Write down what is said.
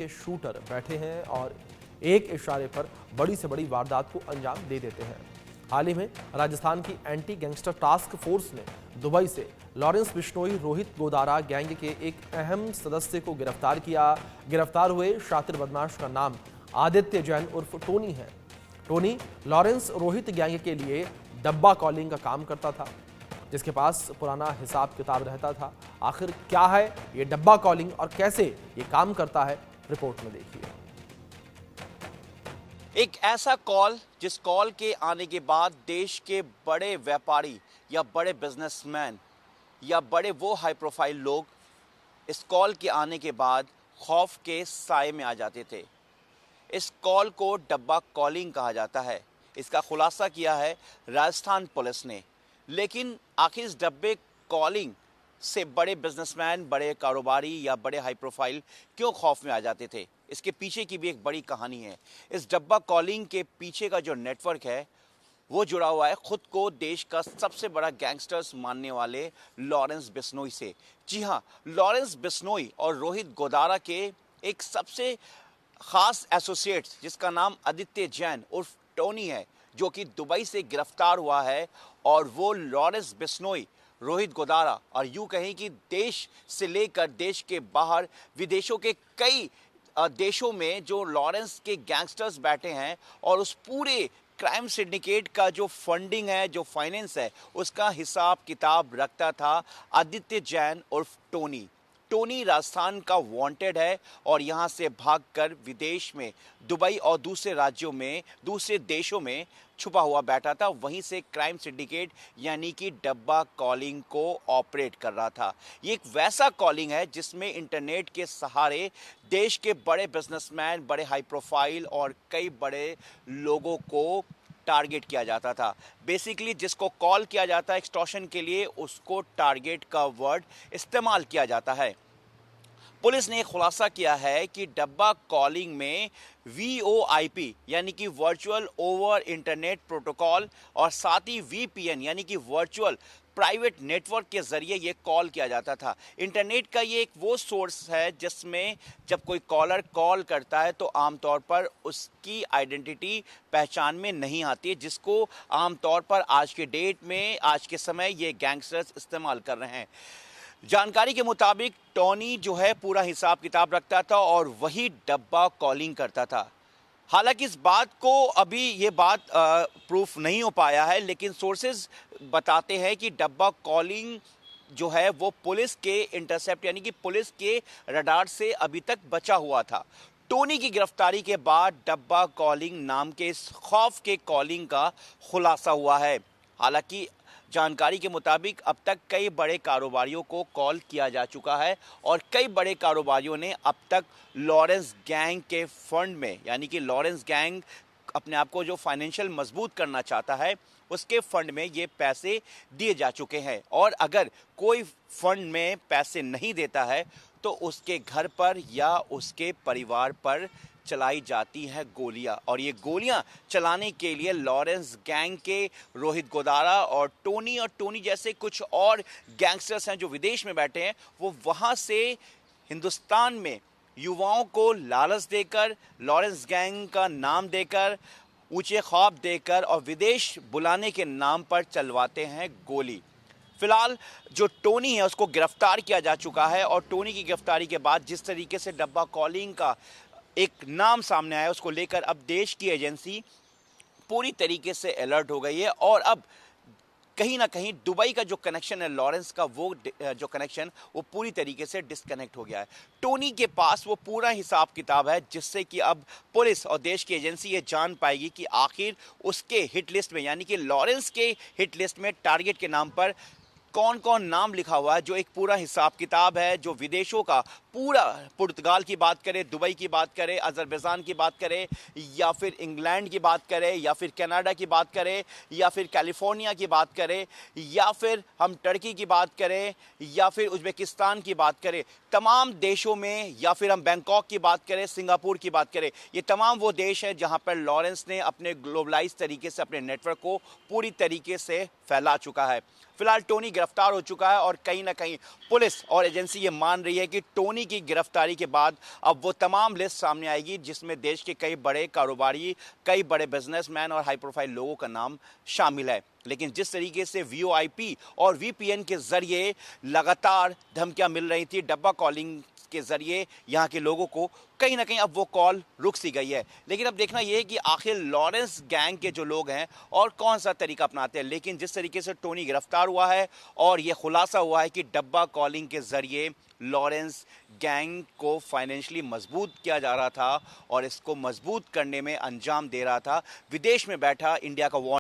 के शूटर बैठे हैं और एक इशारे पर बड़ी से बड़ी वारदात को अंजाम दे देते हैं। हाल ही में राजस्थान की एंटी गैंगस्टर टास्क फोर्स ने दुबई से लॉरेंस बिश्नोई रोहित गोदारा गैंग के एक अहम सदस्य को गिरफ्तार किया। गिरफ्तार हुए शातिर बदमाश का नाम आदित्य जैन उर्फ टोनी है। टोनी लॉरेंस रोहित गैंग के लिए डब्बा कॉलिंग का काम करता था, जिसके पास पुराना हिसाब किताब रहता था। आखिर क्या है ये डब्बा कॉलिंग और कैसे ये काम करता है, रिपोर्ट में देखिए। एक ऐसा कॉल जिस कॉल के आने के बाद देश के बड़े व्यापारी या बड़े बिजनेसमैन या बड़े वो हाई प्रोफाइल लोग इस कॉल के आने के बाद खौफ के साए में आ जाते थे। इस कॉल को डब्बा कॉलिंग कहा जाता है। इसका खुलासा किया है राजस्थान पुलिस ने। लेकिन आखिर इस डब्बे कॉलिंग से बड़े बिजनेसमैन, बड़े कारोबारी या बड़े हाई प्रोफाइल क्यों खौफ में आ जाते थे? इसके पीछे की भी एक बड़ी कहानी है। इस डब्बा कॉलिंग के पीछे का जो नेटवर्क है वो जुड़ा हुआ है खुद को देश का सबसे बड़ा गैंगस्टर्स मानने वाले लॉरेंस बिश्नोई से। जी हाँ, लॉरेंस बिश्नोई और रोहित गोदारा के एक सबसे खास एसोसिएट जिसका नाम आदित्य जैन उर्फ टोनी है, जो कि दुबई से गिरफ्तार हुआ है। और वो लॉरेंस बिश्नोई, रोहित गोदारा और यूं कहें कि देश से लेकर देश के बाहर विदेशों के कई देशों में जो लॉरेंस के गैंगस्टर्स बैठे हैं और उस पूरे क्राइम सिंडिकेट का जो फंडिंग है, जो फाइनेंस है, उसका हिसाब किताब रखता था आदित्य जैन उर्फ टोनी। टोनी राजस्थान का वांटेड है और यहाँ से भागकर विदेश में दुबई और दूसरे राज्यों में, दूसरे देशों में छुपा हुआ बैठा था। वहीं से क्राइम सिंडिकेट यानी कि डब्बा कॉलिंग को ऑपरेट कर रहा था। ये एक वैसा कॉलिंग है जिसमें इंटरनेट के सहारे देश के बड़े बिजनेसमैन, बड़े हाई प्रोफाइल और कई बड़े लोगों को टारगेट किया जाता था। बेसिकली जिसको कॉल किया जाता है एक्सटॉर्शन के लिए, उसको टारगेट का वर्ड इस्तेमाल किया जाता है। पुलिस ने खुलासा किया है कि डब्बा कॉलिंग में VoIP यानी कि वर्चुअल ओवर इंटरनेट प्रोटोकॉल और साथ ही VPN यानी कि वर्चुअल प्राइवेट नेटवर्क के जरिए ये कॉल किया जाता था। इंटरनेट का ये एक वो सोर्स है जिसमें जब कोई कॉलर कॉल करता है तो आमतौर पर उसकी आइडेंटिटी पहचान में नहीं आती है, जिसको आमतौर पर आज के डेट में, आज के समय ये गैंगस्टर्स इस्तेमाल कर रहे हैं। जानकारी के मुताबिक टोनी जो है पूरा हिसाब किताब रखता था और वही डब्बा कॉलिंग करता था। हालांकि इस बात को अभी ये बात प्रूफ नहीं हो पाया है, लेकिन सोर्सेज बताते हैं कि डब्बा कॉलिंग जो है वो पुलिस के इंटरसेप्ट यानी कि पुलिस के रडार से अभी तक बचा हुआ था। टोनी की गिरफ्तारी के बाद डब्बा कॉलिंग नाम के इस खौफ के कॉलिंग का खुलासा हुआ है। हालांकि जानकारी के मुताबिक अब तक कई बड़े कारोबारियों को कॉल किया जा चुका है और कई बड़े कारोबारियों ने अब तक लॉरेंस गैंग के फंड में, यानी कि लॉरेंस गैंग अपने आप को जो फाइनेंशियल मजबूत करना चाहता है, उसके फंड में ये पैसे दिए जा चुके हैं। और अगर कोई फंड में पैसे नहीं देता है तो उसके घर पर या उसके परिवार पर चलाई जाती हैं गोलियां। और ये गोलियां चलाने के लिए लॉरेंस गैंग के रोहित गोदारा और टोनी जैसे कुछ और गैंगस्टर्स हैं जो विदेश में बैठे हैं, वो वहां से हिंदुस्तान में युवाओं को लालच देकर, लॉरेंस गैंग का नाम देकर, ऊंचे ख्वाब देकर और विदेश बुलाने के नाम पर चलवाते हैं गोली। फिलहाल जो टोनी है उसको गिरफ्तार किया जा चुका है और टोनी की गिरफ्तारी के बाद जिस तरीके से डब्बा कॉलिंग का एक नाम सामने आया, उसको लेकर अब देश की एजेंसी पूरी तरीके से अलर्ट हो गई है। और अब कहीं ना कहीं दुबई का जो कनेक्शन है लॉरेंस का, वो जो कनेक्शन वो पूरी तरीके से डिस्कनेक्ट हो गया है। टोनी के पास वो पूरा हिसाब किताब है जिससे कि अब पुलिस और देश की एजेंसी ये जान पाएगी कि आखिर उसके हिट लिस्ट में, यानी कि लॉरेंस के हिट लिस्ट में टारगेट के नाम पर कौन कौन नाम लिखा हुआ है। जो एक पूरा हिसाब किताब है, जो विदेशों का पूरा, पुर्तगाल की बात करें, दुबई की बात करें, अजरबैजान की बात करें, या फिर इंग्लैंड की बात करें, या फिर कनाडा की बात करें, या फिर कैलिफोर्निया की बात करें, या फिर हम टर्की की बात करें, या फिर उज़्बेकिस्तान की बात करें, तमाम देशों में, या फिर हम बैंकॉक की बात करें, सिंगापुर की बात करें, ये तमाम वो देश हैं जहां पर लॉरेंस ने अपने ग्लोबलाइज तरीके से अपने नेटवर्क को पूरी तरीके से फैला चुका है। फिलहाल टोनी गिरफ्तार हो चुका है और कहीं ना कहीं पुलिस और एजेंसी ये मान रही है कि टोनी की गिरफ्तारी के बाद अब वो तमाम लिस्ट सामने आएगी जिसमें देश के कई बड़े कारोबारी, कई बड़े बिजनेसमैन और हाई प्रोफाइल लोगों का नाम शामिल है। लेकिन जिस तरीके से वीओआईपी और वीपीएन के जरिए लगातार धमकियां मिल रही थी, डब्बा कॉलिंग के जरिए यहाँ के लोगों को, कहीं ना कहीं अब वो कॉल रुक सी गई है। लेकिन अब देखना यह है कि आखिर लॉरेंस गैंग के जो लोग हैं और कौन सा तरीका अपनाते हैं। लेकिन जिस तरीके से टोनी गिरफ्तार हुआ है और यह खुलासा हुआ है कि डब्बा कॉलिंग के जरिए लॉरेंस गैंग को फाइनेंशियली मजबूत किया जा रहा था और इसको मजबूत करने में अंजाम दे रहा था विदेश में बैठा इंडिया का